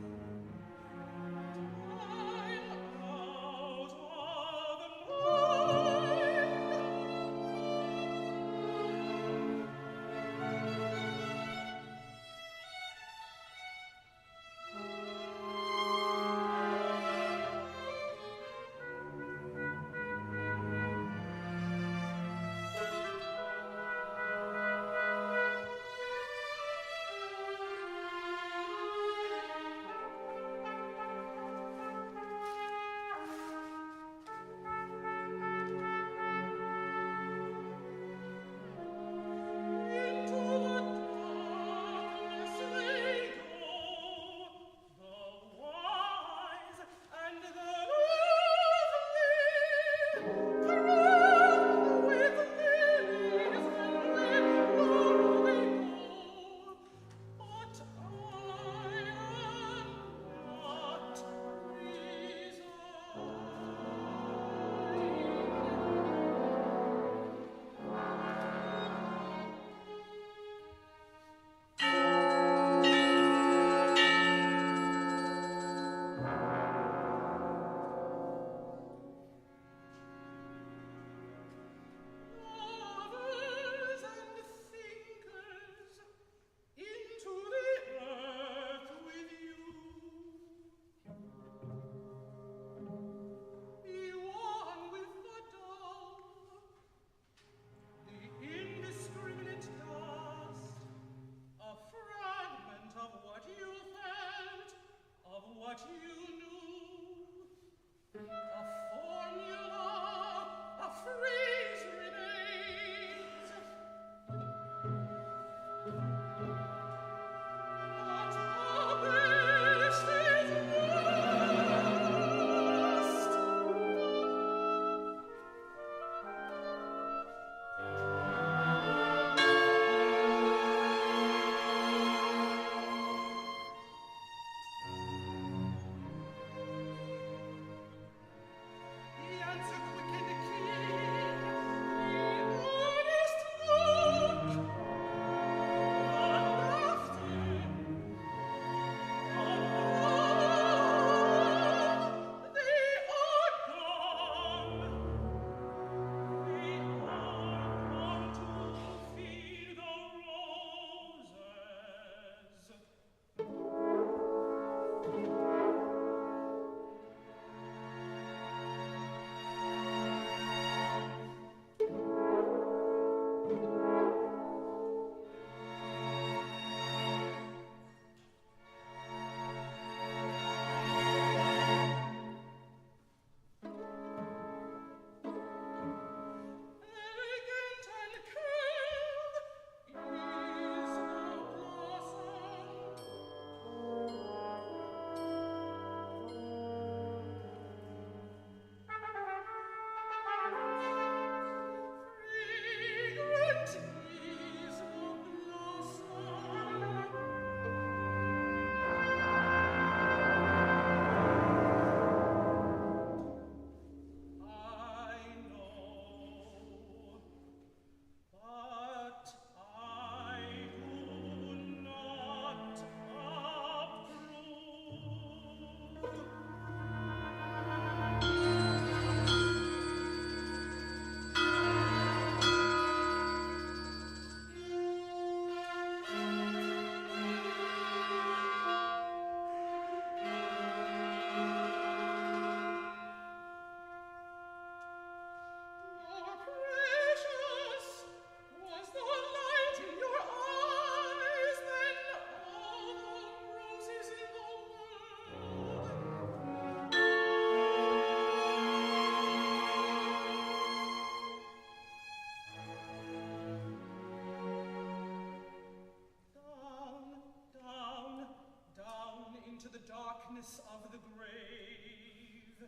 darkness of the grave.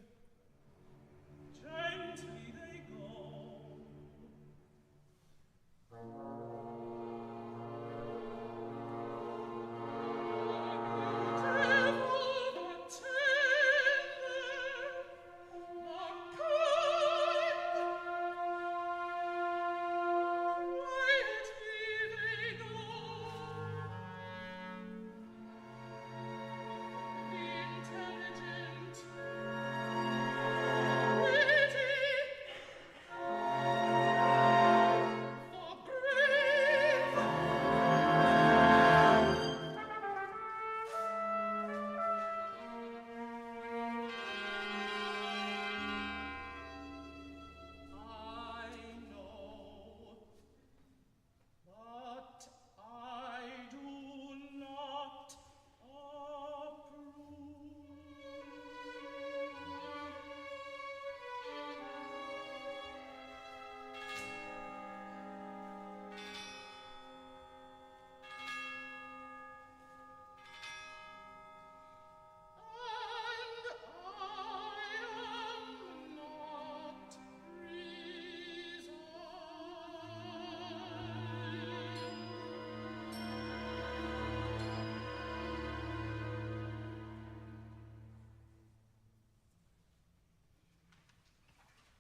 Gently they go.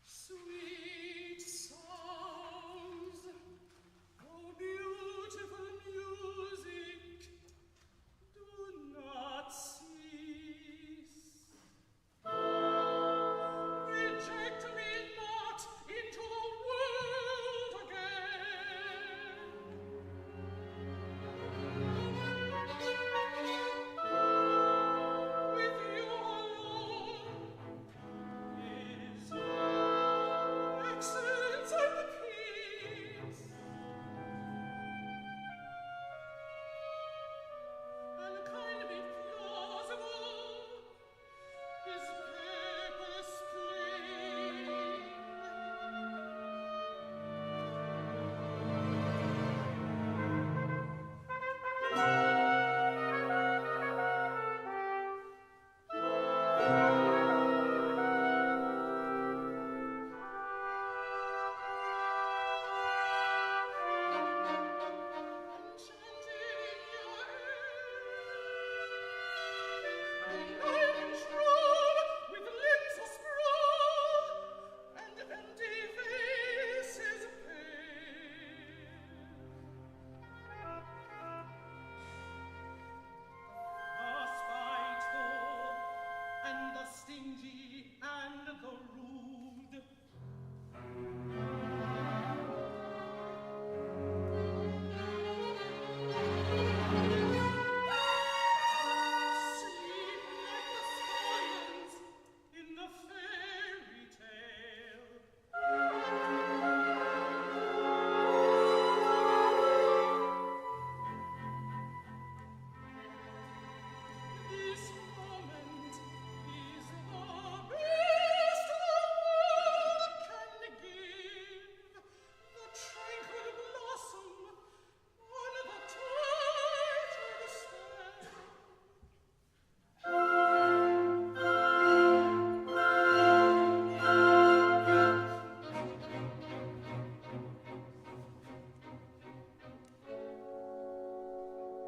Sweet sounds, oh beautiful music, do not cease. Reject me not into the world again. With you alone is excellence and peace, and kindly plausible is purpose plain. Stingy and the rude. Sleep like the science in the fairy tale. This moment is the best the world can give. The tranquil blossom on the titled stem.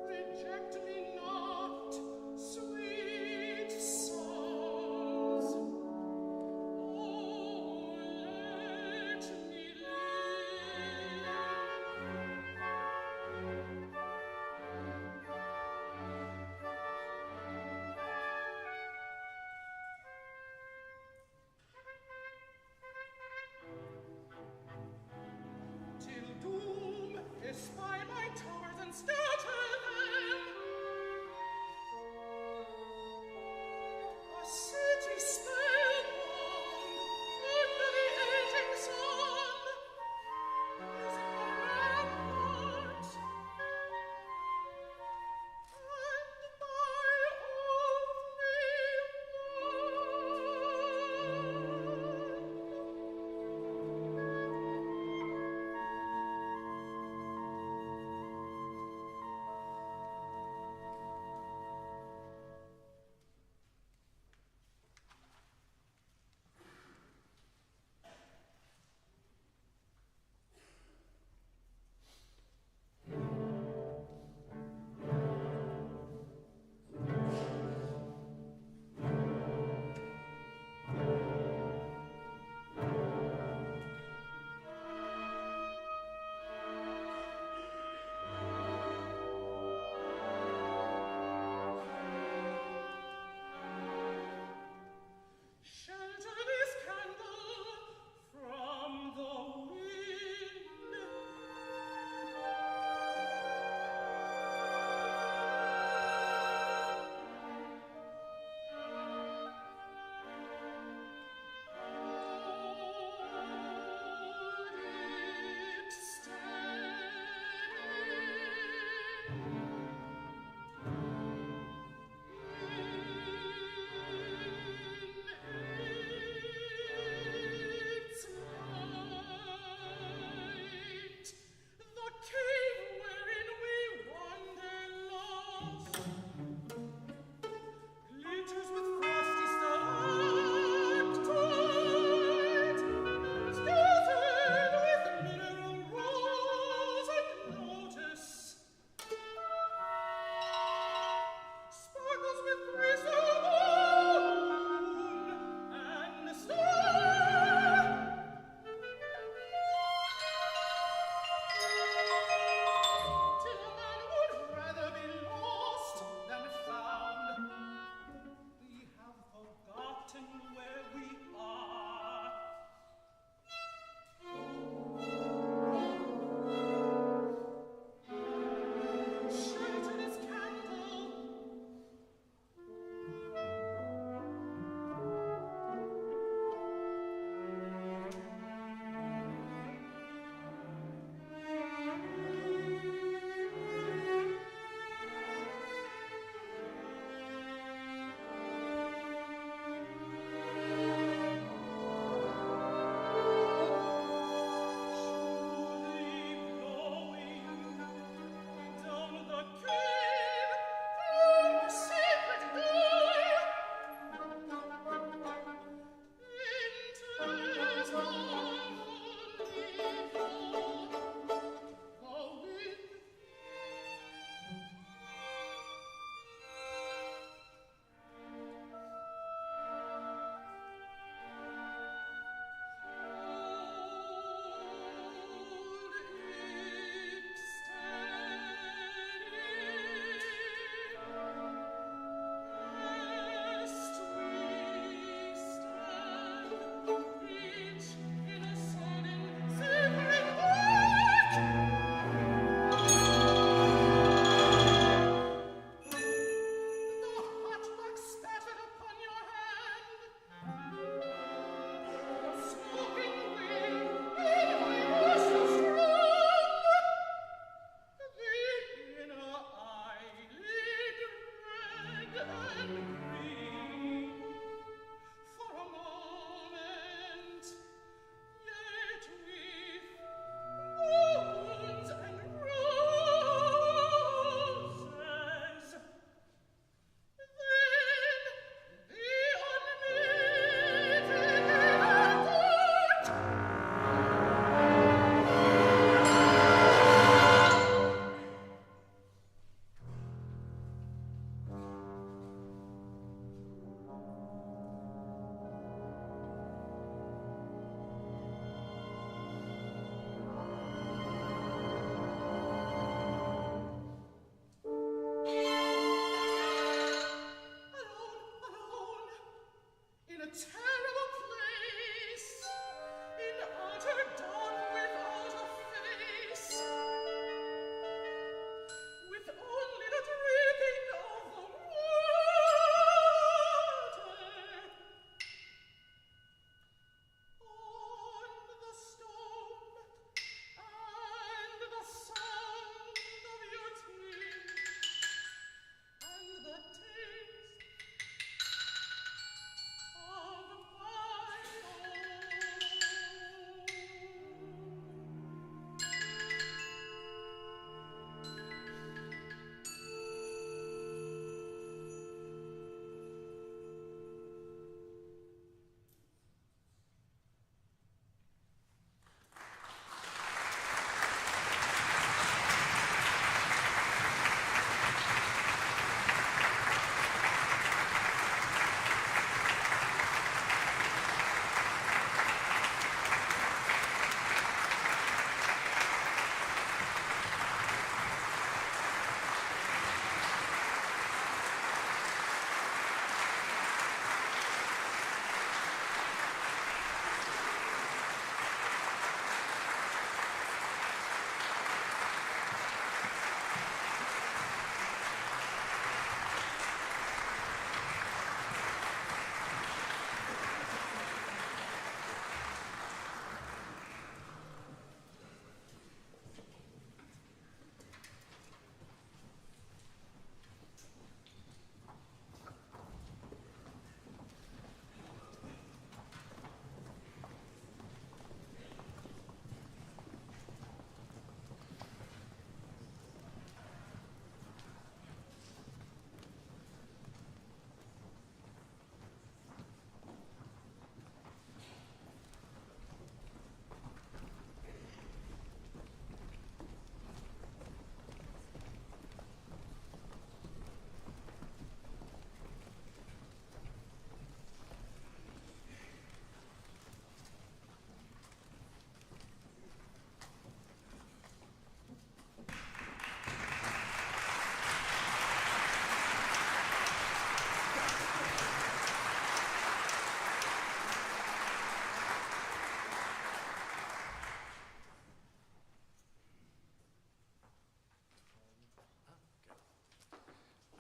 Reject me not, sweet songs. Oh, let me live. Till doom espy my towers and scatter them. A city spellbound under the aging sun is in the ramparts, and my only one.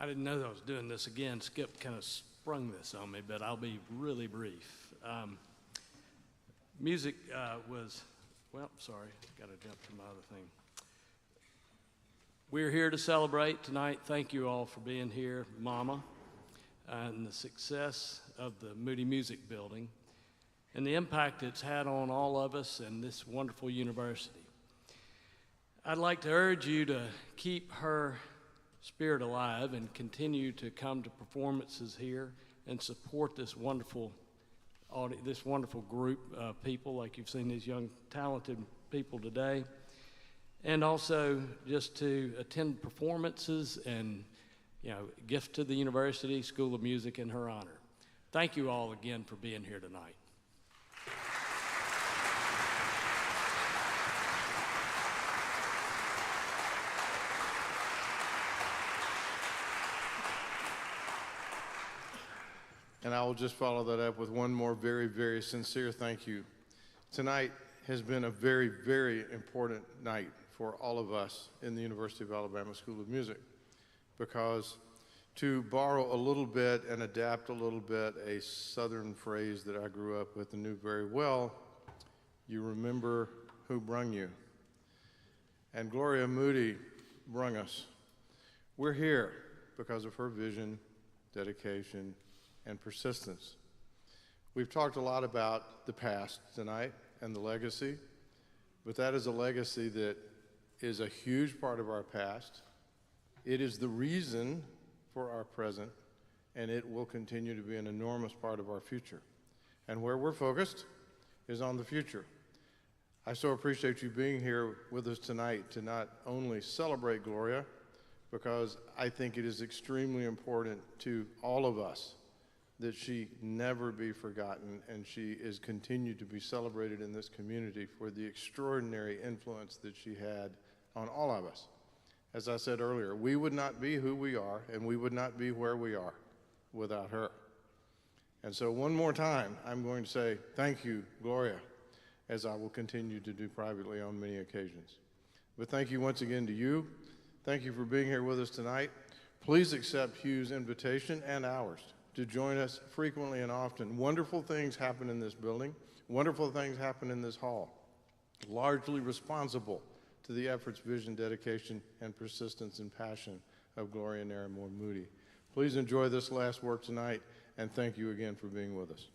I didn't know I was doing this again. Skip kind of sprung this on me, but I'll be really brief. Music sorry, got to jump to my other thing. We're here to celebrate tonight. Thank you all for being here, Mama, and the success of the Moody Music Building and the impact it's had on all of us and this wonderful university. I'd like to urge you to keep her spirit alive and continue to come to performances here and support this wonderful group of people, like you've seen these young, talented people today. And also just to attend performances and, gift to the University School of Music in her honor. Thank you all again for being here tonight. And I will just follow that up with one more very, very sincere thank you. Tonight has been a very, very important night for all of us in the University of Alabama School of Music, because to borrow a little bit and adapt a little bit a Southern phrase that I grew up with and knew very well, you remember who brung you. And Gloria Moody brung us. We're here because of her vision, dedication, and persistence. We've talked a lot about the past tonight and the legacy, but that is a legacy that is a huge part of our past. It is the reason for our present, and it will continue to be an enormous part of our future. And where we're focused is on the future. I so appreciate you being here with us tonight to not only celebrate Gloria, because I think it is extremely important to all of us that she never be forgotten, and she is continued to be celebrated in this community for the extraordinary influence that she had on all of us. As I said earlier, we would not be who we are, and we would not be where we are without her. And so one more time, I'm going to say thank you, Gloria, as I will continue to do privately on many occasions. But thank you once again to you. Thank you for being here with us tonight. Please accept Hugh's invitation and ours to join us frequently and often. Wonderful things happen in this building. Wonderful things happen in this hall, largely responsible to the efforts, vision, dedication, and persistence and passion of Gloria Naramore Moody. Please enjoy this last work tonight, and thank you again for being with us.